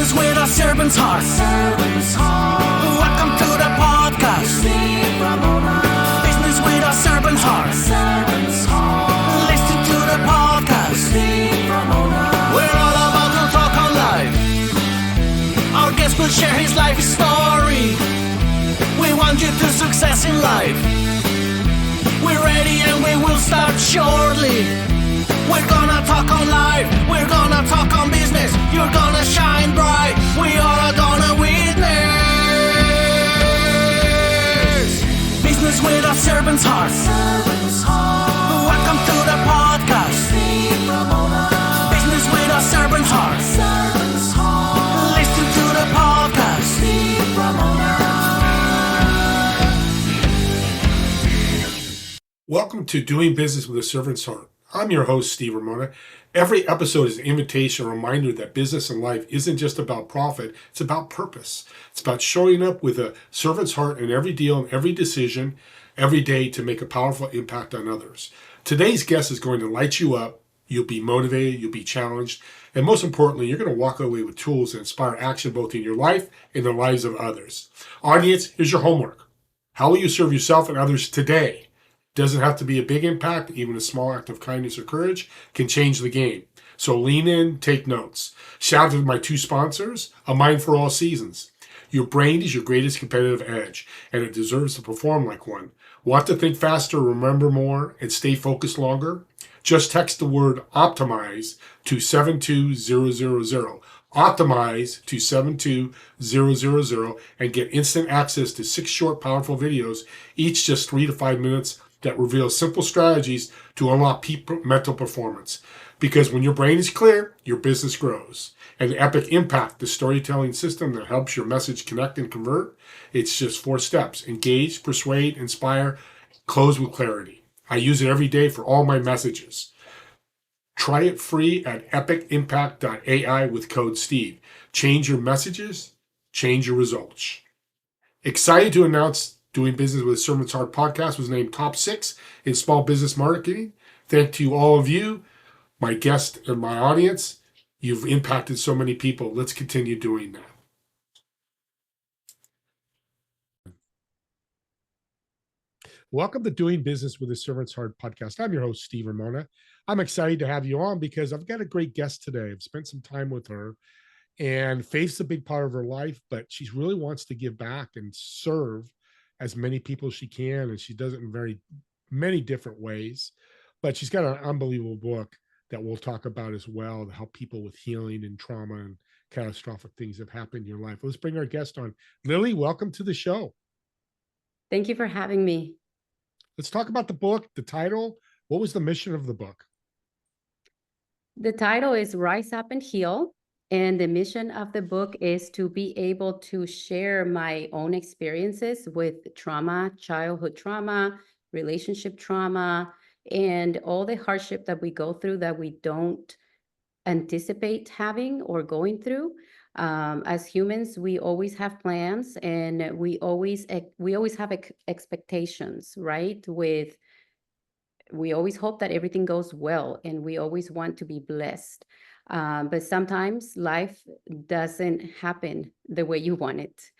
Business with a servant's heart. Welcome to the podcast. Steve Ramona. Business with a servant's heart. Listen to the podcast. Steve Ramona. We're all about to talk on life. Our guest will share his life story. We want you to success in life. We're ready and we will start shortly. We're gonna talk on life. We're gonna talk on business. You're gonna shine bright. We are gonna witness. Business with a servant's heart. Welcome to the podcast. Business with a servant's heart. Listen to the podcast. Welcome to Doing Business with a Servant's Heart. I'm your host, Steve Ramona. Every episode is an invitation, a reminder that business and life isn't just about profit, it's about purpose. It's about showing up with a servant's heart in every deal and every decision, every day to make a powerful impact on others. Today's guest is going to light you up. You'll be motivated, you'll be challenged, and most importantly, you're going to walk away with tools that inspire action both in your life and the lives of others. Audience, here's your homework. How will you serve yourself and others today? Doesn't have to be a big impact. Even a small act of kindness or courage can change the game. So lean in, take notes. Shout out to my two sponsors, A Mind for All Seasons. Your brain is your greatest competitive edge, and it deserves to perform like one. Want to think faster, remember more, and stay focused longer? Just text the word optimize to 72000. Optimize to 72000 and get instant access to 6 short, powerful videos, each just 3 to 5 minutes, that reveals simple strategies to unlock peak mental performance. Because when your brain is clear, your business grows. And Epic Impact, the storytelling system that helps your message connect and convert, it's just 4 steps. Engage, persuade, inspire, close with clarity. I use it every day for all my messages. Try it free at epicimpact.ai with code STEVE. Change your messages, change your results. Excited to announce Doing Business with a Servant's Heart podcast was named top 6 in small business marketing. Thank you all of you, my guests and my audience. You've impacted so many people. Let's continue doing that. Welcome to Doing Business with a Servant's Heart podcast. I'm your host, Steve Ramona. I'm excited to have you on because I've got a great guest today. I've spent some time with her, and faith's a big part of her life, but she really wants to give back and serve as many people as she can, and she does it in very many different ways. But she's got an unbelievable book that we'll talk about as well to help people with healing and trauma and catastrophic things that happen in your life. Let's bring our guest on. Lily, welcome to the show. Thank you for having me. Let's talk about the book, the title. What was the mission of the book? The title is Rise Up and Heal. And the mission of the book is to be able to share my own experiences with trauma, childhood trauma, relationship trauma, and all the hardship that we go through that we don't anticipate having or going through. As humans, we always have plans, and we always have expectations, right? We always hope that everything goes well, and we always want to be blessed. But sometimes life doesn't happen the way you want it.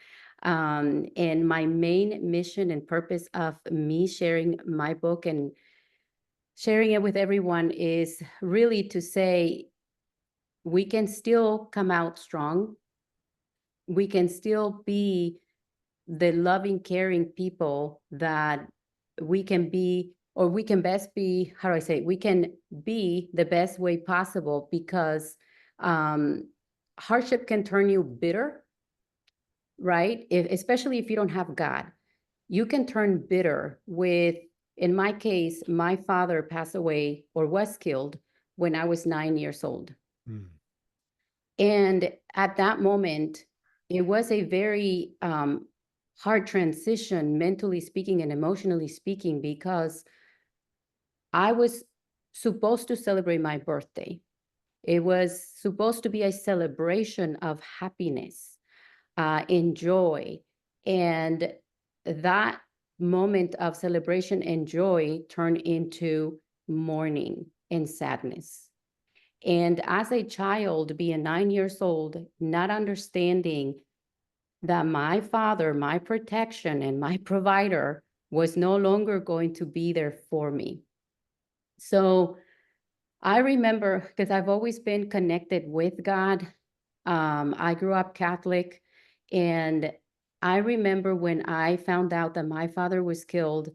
And my main mission and purpose of me sharing my book and sharing it with everyone is really to say, we can still come out strong. We can still be the loving, caring people that we can be, or we can best be, how do I say it? We can be the best way possible, because hardship can turn you bitter, right? Especially if you don't have God. You can turn bitter with, in my case, my father passed away or was killed when I was 9 years old. Mm. And at that moment, it was a very hard transition, mentally speaking and emotionally speaking, because I was supposed to celebrate my birthday. It was supposed to be a celebration of happiness, and joy. And that moment of celebration and joy turned into mourning and sadness. And as a child, being 9 years old, not understanding that my father, my protection, and my provider was no longer going to be there for me. So I remember, because I've always been connected with God. I grew up Catholic, and I remember when I found out that my father was killed,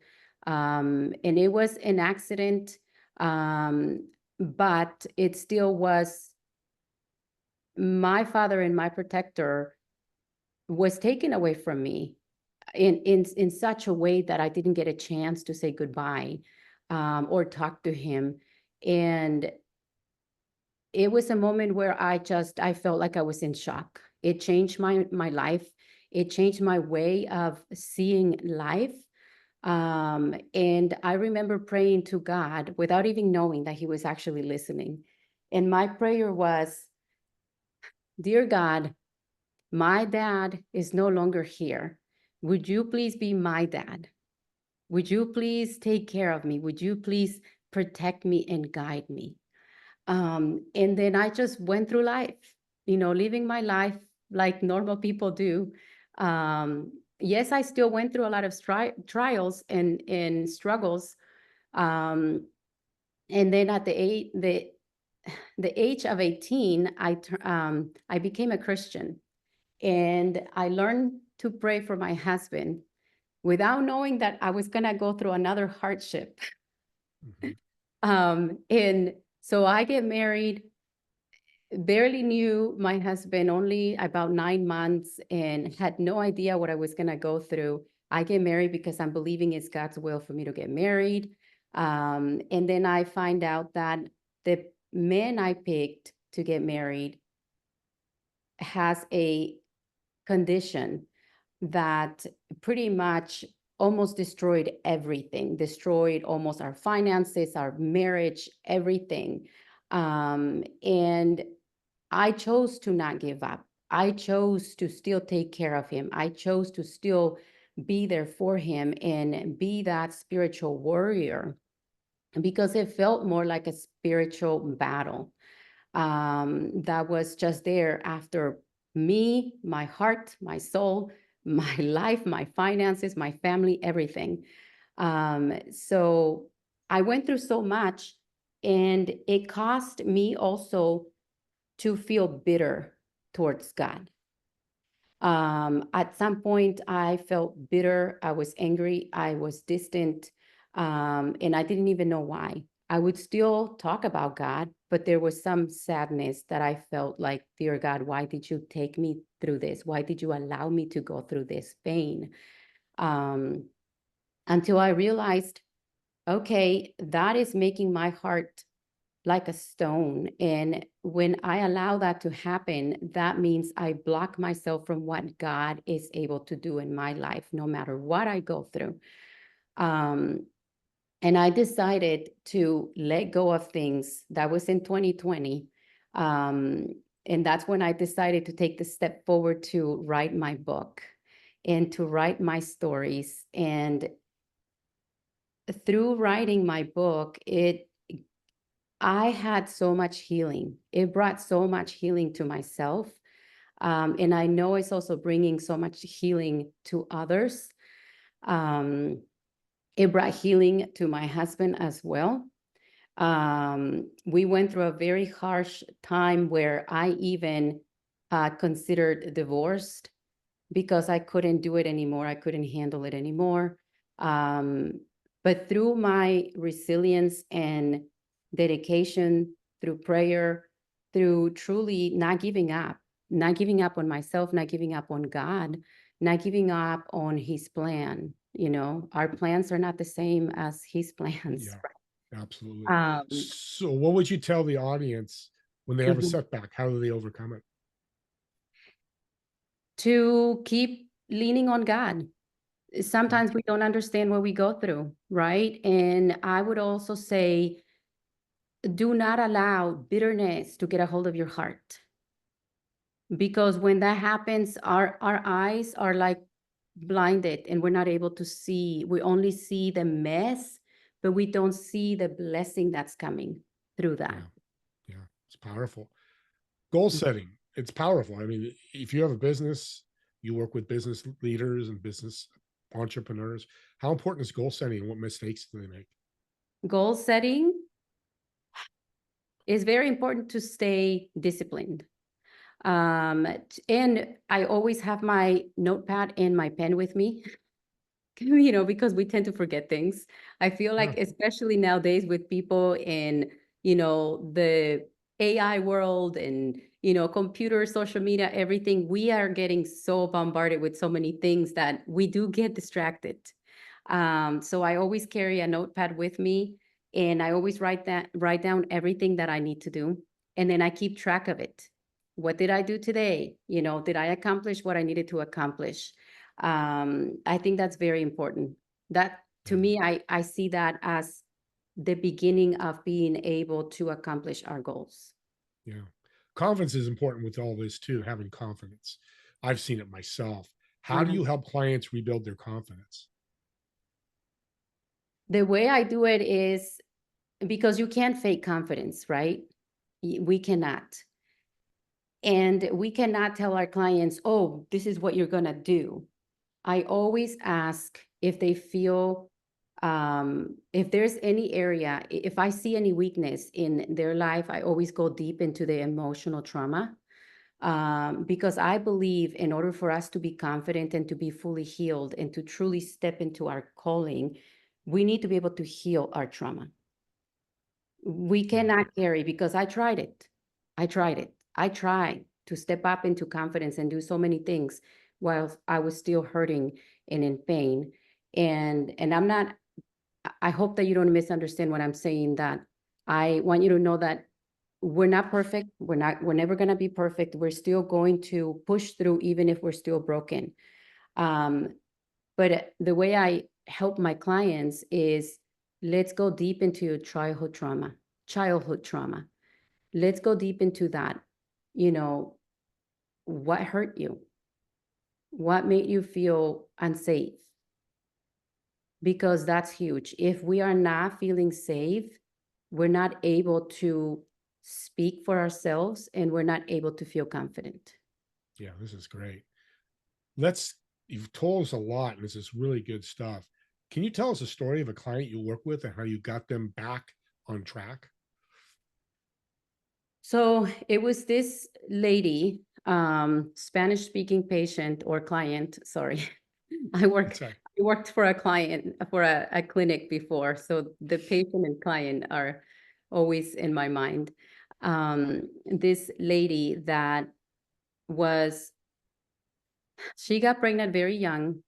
and it was an accident, but it still was my father and my protector was taken away from me in such a way that I didn't get a chance to say goodbye, or talk to him. And it was a moment where I felt like I was in shock. It changed my life. It changed my way of seeing life. And I remember praying to God without even knowing that he was actually listening. And my prayer was, "Dear God, my dad is no longer here. Would you please be my dad? Would you please take care of me? Would you please protect me and guide me?" And then I just went through life, living my life like normal people do. Yes, I still went through a lot of trials and struggles. Um, and then at the age of 18, I became a Christian, and I learned to pray for my husband without knowing that I was gonna go through another hardship. Mhm. And so I get married, barely knew my husband, only about 9 months, and had no idea what I was gonna go through. I get married because I'm believing it's God's will for me to get married. And then I find out that the man I picked to get married has a condition that pretty much almost destroyed everything, destroyed almost our finances, our marriage, everything. And I chose to not give up. I chose to still take care of him. I chose to still be there for him and be that spiritual warrior, because it felt more like a spiritual battle, that was just there after me, my heart, my soul, my life, my finances, my family, everything. So I went through so much, and it caused me also to feel bitter towards God. At some point, I felt bitter. I was angry. I was distant. And I didn't even know why. I would still talk about God, but there was some sadness that I felt like, "Dear God, why did you take me through this? Why did you allow me to go through this pain?" Um, until I realized, okay, that is making my heart like a stone. And when I allow that to happen, that means I block myself from what God is able to do in my life, no matter what I go through. Um, and I decided to let go of things. That was in 2020. And that's when I decided to take the step forward to write my book and to write my stories. And through writing my book, I had so much healing. It brought so much healing to myself. And I know it's also bringing so much healing to others. It brought healing to my husband as well. We went through a very harsh time where I even considered divorced, because I couldn't do it anymore. I couldn't handle it anymore. But through my resilience and dedication, through prayer, through truly not giving up on myself, not giving up on God, not giving up on his plan. Our plans are not the same as his plans. Yeah, absolutely. Um, So what would you tell the audience when they have a mhm. setback? How do they overcome it? To keep leaning on God. Sometimes we don't understand what we go through, right? And I would also say, do not allow bitterness to get a hold of your heart. Because when that happens, our eyes are like blinded, and we're not able to see. We only see the mess, but we don't see the blessing that's coming through that. Yeah. Yeah. powerful. Goal setting, it's powerful. I mean, if you have a business, you work with business leaders and business entrepreneurs. How important is goal setting and what mistakes do they make? Goal setting is very important to stay disciplined. And I always have my notepad and my pen with me, because we tend to forget things. I feel Yeah. like, especially nowadays with people in, the AI world and, computer, social media, everything, we are getting so bombarded with so many things that we do get distracted. So I always carry a notepad with me, and I always write down everything that I need to do. And then I keep track of it. What did I do today? Did I accomplish what I needed to accomplish? I think that's very important. That, to me, I see that as the beginning of being able to accomplish our goals. Yeah. Confidence is important with all this too, having confidence. I've seen it myself. How do you help clients rebuild their confidence? The way I do it is because you can't fake confidence, right? We cannot. And we cannot tell our clients, oh, this is what you're going to do. I always ask if they feel, if there's any area, if I see any weakness in their life, I always go deep into the emotional trauma. Because I believe in order for us to be confident and to be fully healed and to truly step into our calling, we need to be able to heal our trauma. We cannot carry, because I tried it. I tried to step up into confidence and do so many things while I was still hurting and in pain. And I'm not, I hope that you don't misunderstand what I'm saying, that I want you to know that we're not perfect. We're never going to be perfect. We're still going to push through, even if we're still broken. But the way I help my clients is, let's go deep into your childhood trauma. Let's go deep into that. What hurt you? What made you feel unsafe? Because that's huge. If we are not feeling safe, we're not able to speak for ourselves, and we're not able to feel confident. Yeah, this is great. You've told us a lot, and this is really good stuff. Can you tell us a story of a client you work with and how you got them back on track? So it was this lady, Spanish speaking patient or client, sorry. I That's right. worked for a client, for a clinic before, so the patient and client are always in my mind. This lady that she got pregnant very young,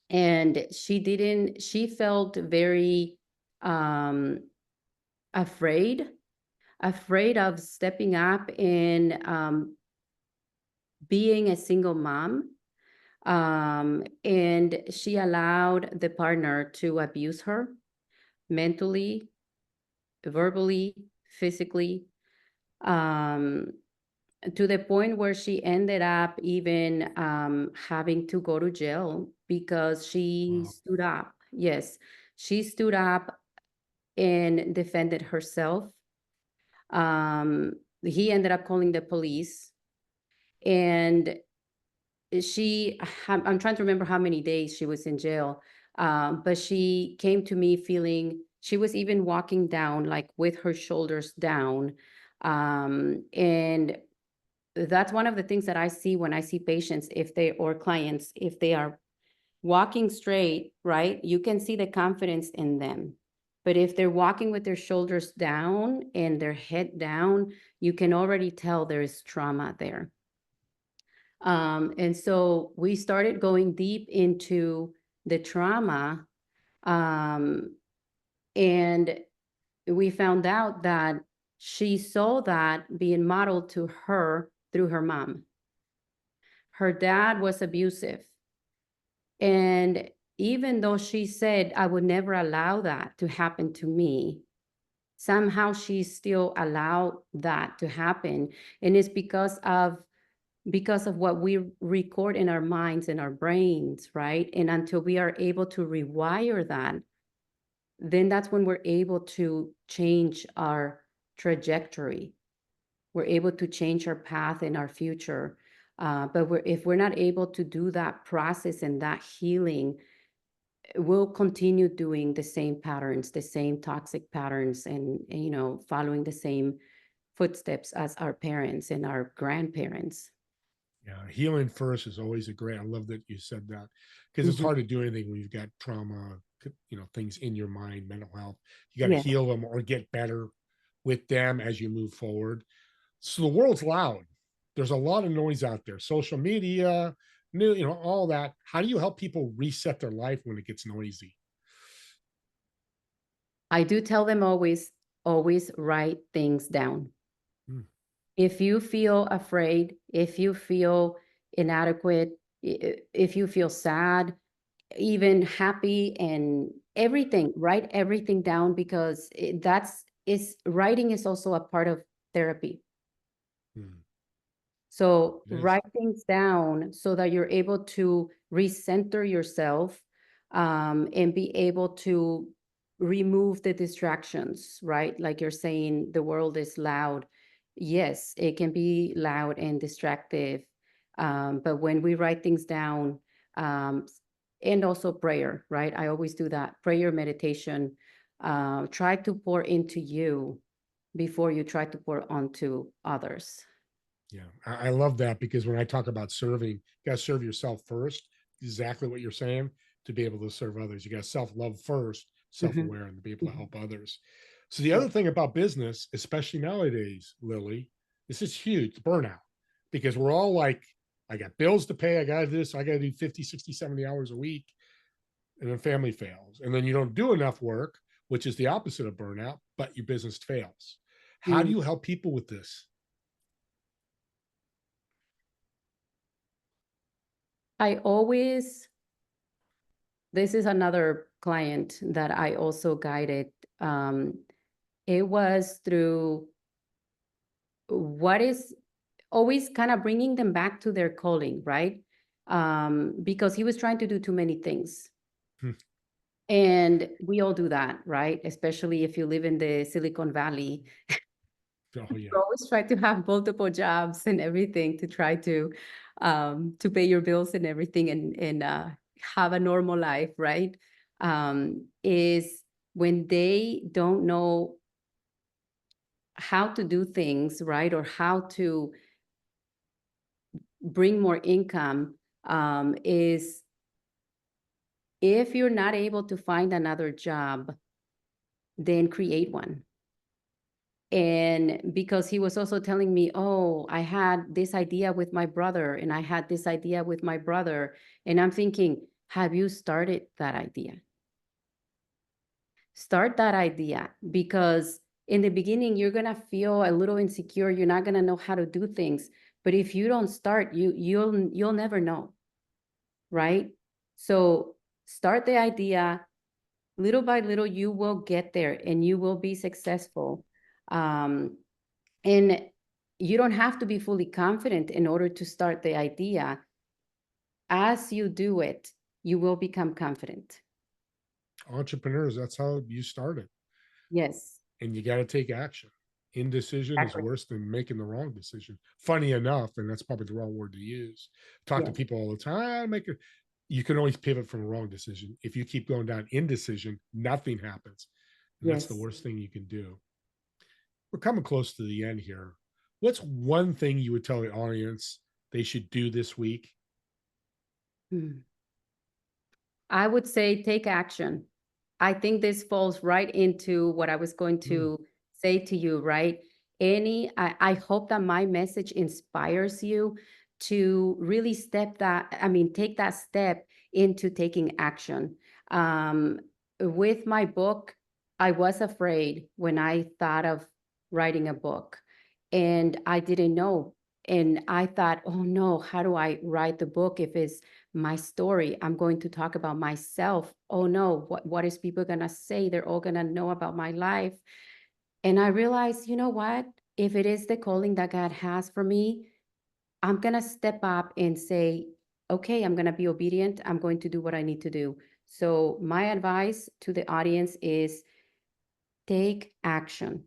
and she felt very um, afraid of stepping up and being a single mom. And she allowed the partner to abuse her mentally, verbally, physically, um, to the point where she ended up even having to go to jail because she Wow. stood up. Yes, she stood up and defended herself. He ended up calling the police, and I'm trying to remember how many days she was in jail. But she came to me feeling, she was even walking down, like with her shoulders down. And that's one of the things that I see when I see patients, or clients, if they are walking straight, right? You can see the confidence in them. But if they're walking with their shoulders down and their head down, you can already tell there is trauma there. And so we started going deep into the trauma, and we found out that she saw that being modeled to her through her mom. Her dad was abusive. And even though she said, I would never allow that to happen to me, somehow she still allowed that to happen. And it's because of what we record in our minds and our brains, right? And until we are able to rewire that, then that's when we're able to change our trajectory. we're able to change our path and our future. But if we're not able to do that process and that healing, we'll continue doing the same patterns, the same toxic patterns, and following the same footsteps as our parents and our grandparents. Yeah, healing first is always a great. I love that you said that because it's Mhm. hard to do anything when you've got trauma, things in your mind, mental health. You got to Yeah, heal them or get better with them as you move forward. So the world's loud. There's a lot of noise out there. Social media, all that. How do you help people reset their life when it gets noisy? I do tell them always write things down. Hmm. If you feel afraid, if you feel inadequate, if you feel sad, even happy and everything, write everything down, because writing is also a part of therapy. Hmm. So It is. write things down so that you're able to recenter yourself, and be able to remove the distractions, right? Like you're saying, the world is loud. Yes, it can be loud and distractive. But when we write things down, um, and also prayer, right? I always do that. Prayer, meditation. Try to pour into you before you try to pour onto others. Yeah, I love that because when I talk about serving, you got to serve yourself first. Exactly what you're saying to be able to serve others. You got self love first, self Mhm, aware, and to be able to mhm. help others. So the Yeah. other thing about business, especially nowadays, Lily, this is huge burnout because we're all like, I got bills to pay. I got to do this. I got to do 50, 60, 70 hours a week. And then family fails. And then you don't do enough work, which is the opposite of burnout, but your business fails. How do Mm. you help people with this? I always, this is another client that I also guided. Um, it was through what is always kind of bringing them back to their calling, right? Because he was trying to do too many things. Hmm. And we all do that, right? Especially if you live in the Silicon Valley. Oh, yeah. You always try to have multiple jobs and everything to try to pay your bills and everything, and have a normal life, right? Is when they don't know how to do things, right? Or how to bring more income, is if you're not able to find another job, then create one. And because he was also telling me, oh, I had this idea with my brother, and I had this idea with my brother. And I'm thinking, have you started that idea? Start that idea, because in the beginning, you're going to feel a little insecure. You're not going to know how to do things. But if you don't start, you'll never know. Right? So start the idea. Little by little, you will get there and you will be successful. Um, And you don't have to be fully confident in order to start the idea. As you do it, you will become confident. Entrepreneurs, that's how you started. Yes, And you got to take action. Indecision is exactly. worse than making the wrong decision. Funny enough, and that's probably the wrong word to use. Talk to Yes, people all the time. You can always pivot from a wrong decision. If you keep going down indecision, nothing happens. And that's the yes. worst thing you can do. We're coming close to the end here. What's one thing you would tell the audience they should do this week? Hmm. I would say take action. I think this falls right into what I was going Mm, to say to you, right? I hope that my message inspires you to really take that step into taking action. Um, with my book, I was afraid when I thought of writing a book, and I didn't know. And I thought, oh no, how do I write the book if it's my story? I'm going to talk about myself. Oh no, what is people gonna say? They're all gonna know about my life. And I realized, you know what? If it is the calling that God has for me, I'm gonna step up and say, okay, I'm gonna be obedient. I'm going to do what I need to do. So my advice to the audience is take action.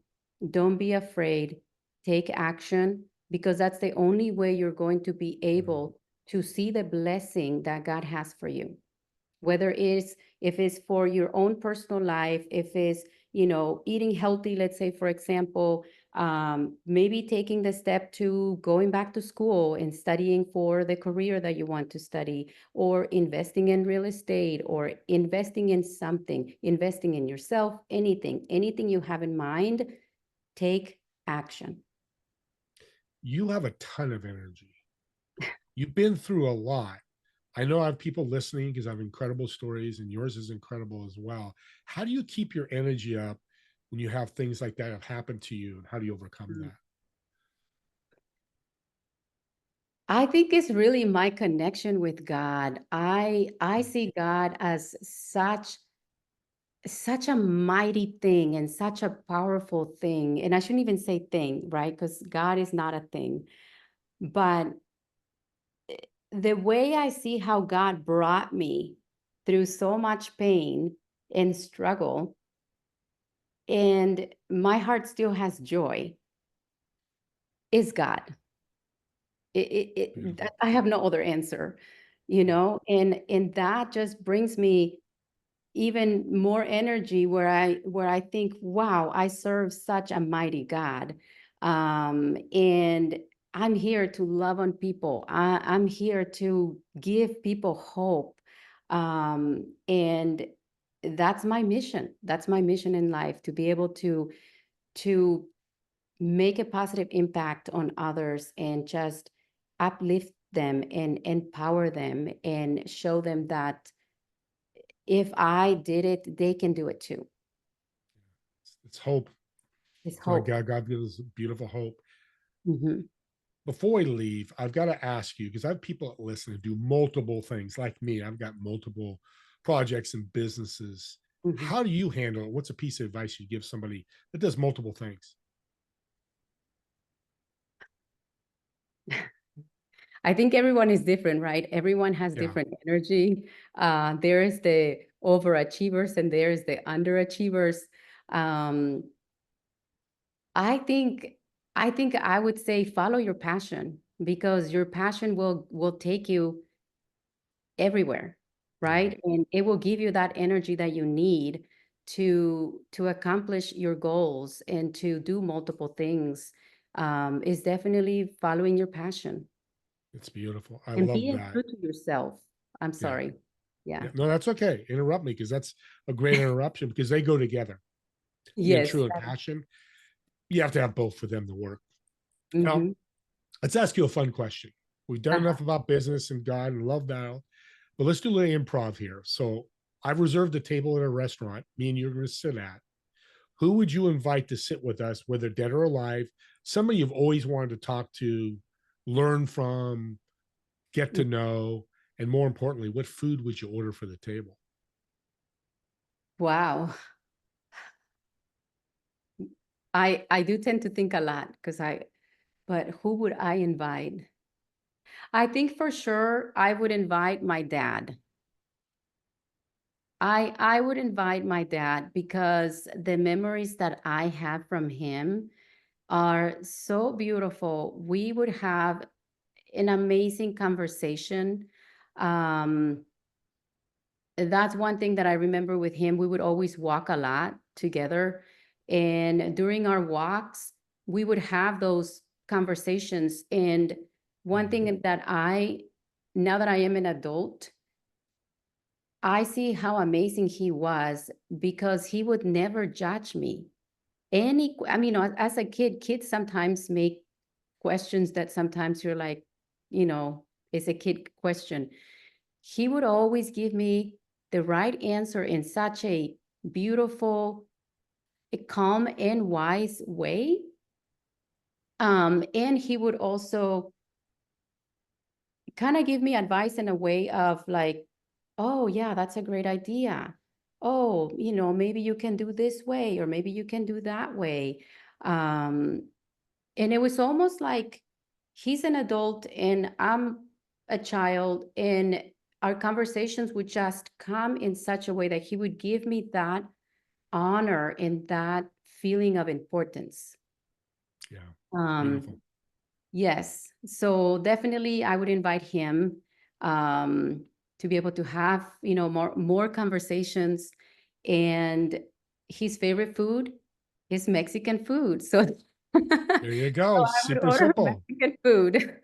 Don't be afraid. take action, because that's the only way you're going to be able to see the blessing that God has for you. Whether it's, if it's for your own personal life, if it's, eating healthy, let's say, for example, maybe taking the step to going back to school and studying for the career that you want to study, or investing in real estate, or investing in something, investing in yourself, anything you have in mind, take action. You have a ton of energy. You've been through a lot. I know I have people listening because I have incredible stories, and yours is incredible as well. How do you keep your energy up when you have things like that have happened to you, and how do you overcome that? I think it's really my connection with God. I see God as such a mighty thing and such a powerful thing. And I shouldn't even say thing, right? Because God is not a thing. But the way I see how God brought me through so much pain and struggle, and my heart still has joy, is God. Beautiful. I have no other answer, and that just brings me even more energy, where I think, wow, I serve such a mighty God. And I'm here to love on people. I'm here to give people hope. And that's my mission. That's my mission in life, to be able to make a positive impact on others, and just uplift them and empower them, and show them that if I did it, they can do it too. It's hope. It's So hope. God gives us beautiful hope. Mhm. Before we leave, I've got to ask you, because I have people that listen and do multiple things like me. I've got multiple projects and businesses. Mhm. How do you handle it? What's a piece of advice you give somebody that does multiple things? I think everyone is different, right? Everyone has Yeah. different energy. There is the overachievers and there's the underachievers. Um, I think I would say follow your passion, because your passion will take you everywhere, Yeah. right? And it will give you that energy that you need to accomplish your goals and to do multiple things. Is definitely following your passion It's beautiful. I and love being that. true to yourself. I'm Yeah. sorry. Yeah. Yeah. No, that's okay. Interrupt me, because that's a great interruption, because they go together. Being Yes. true and passion, you have to have both for them to work. Now, Mm-hmm. let's ask you a fun question. We've done Uh-huh. enough about business and God and love that, but let's do a little improv here. So I've reserved a table at a restaurant. Me and you are going to sit at. Who would you invite to sit with us, whether dead or alive? Somebody you've always wanted to talk to, learn from, get to know, and more importantly, what food would you order for the table? Wow. I do tend to think a lot, but who would I invite? I think for sure I would invite my dad. I would invite my dad, because the memories that I have from him are so beautiful. We would have an amazing conversation. Um, that's one thing that I remember with him. We would always walk a lot together. And during our walks, we would have those conversations. And one thing that now that I am an adult, I see how amazing he was, because he would never judge me. I mean, as a kid, kids sometimes make questions that sometimes you're like, it's a kid question. He would always give me the right answer in such a beautiful, a calm and wise way. And he would also kind of give me advice in a way of like, oh yeah, that's a great idea. Oh, maybe you can do this way, or maybe you can do that way. Um, and it was almost like he's an adult and I'm a child, and our conversations would just come in such a way that he would give me that honor and that feeling of importance. Yeah. Beautiful. Yes. So definitely I would invite him to be able to have, more conversations. And his favorite food is Mexican food. So There you so go. I would Super order simple. Mexican food.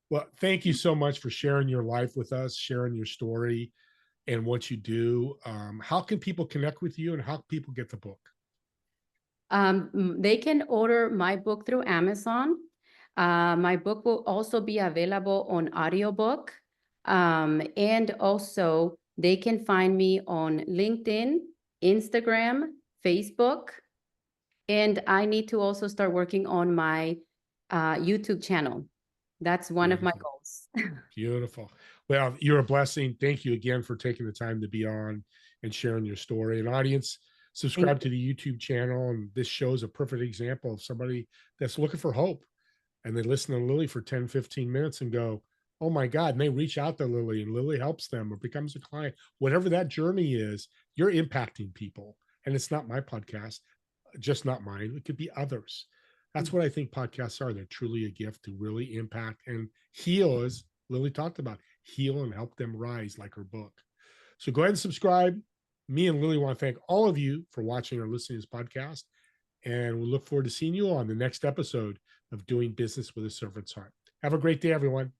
Well, thank you so much for sharing your life with us, sharing your story and what you do. How can people connect with you and how can people get the book? They can order my book through Amazon. My book will also be available on audiobook. And also they can find me on LinkedIn, Instagram, Facebook. And I need to also start working on my YouTube channel. That's one of my Beautiful. goals. Beautiful. Well, you're a blessing. Thank you again for taking the time to be on and sharing your story. And audience, Thank subscribe to the YouTube channel. And this shows a perfect example of somebody that's looking for hope. And they listen to Lily for 10, 15 minutes and go, oh my God. And they reach out to Lily and Lily helps them or becomes a client. Whatever that journey is, you're impacting people. And it's not my podcast, just not mine. It could be others. That's you. what I think podcasts are. They're truly a gift to really impact and heal, as Lily talked about, heal and help them rise, like her book. So go ahead and subscribe. Me and Lily want to thank all of you for watching or listening to this podcast. And we look forward to seeing you on the next episode of Doing Business with a Servant's Heart. Have a great day, everyone.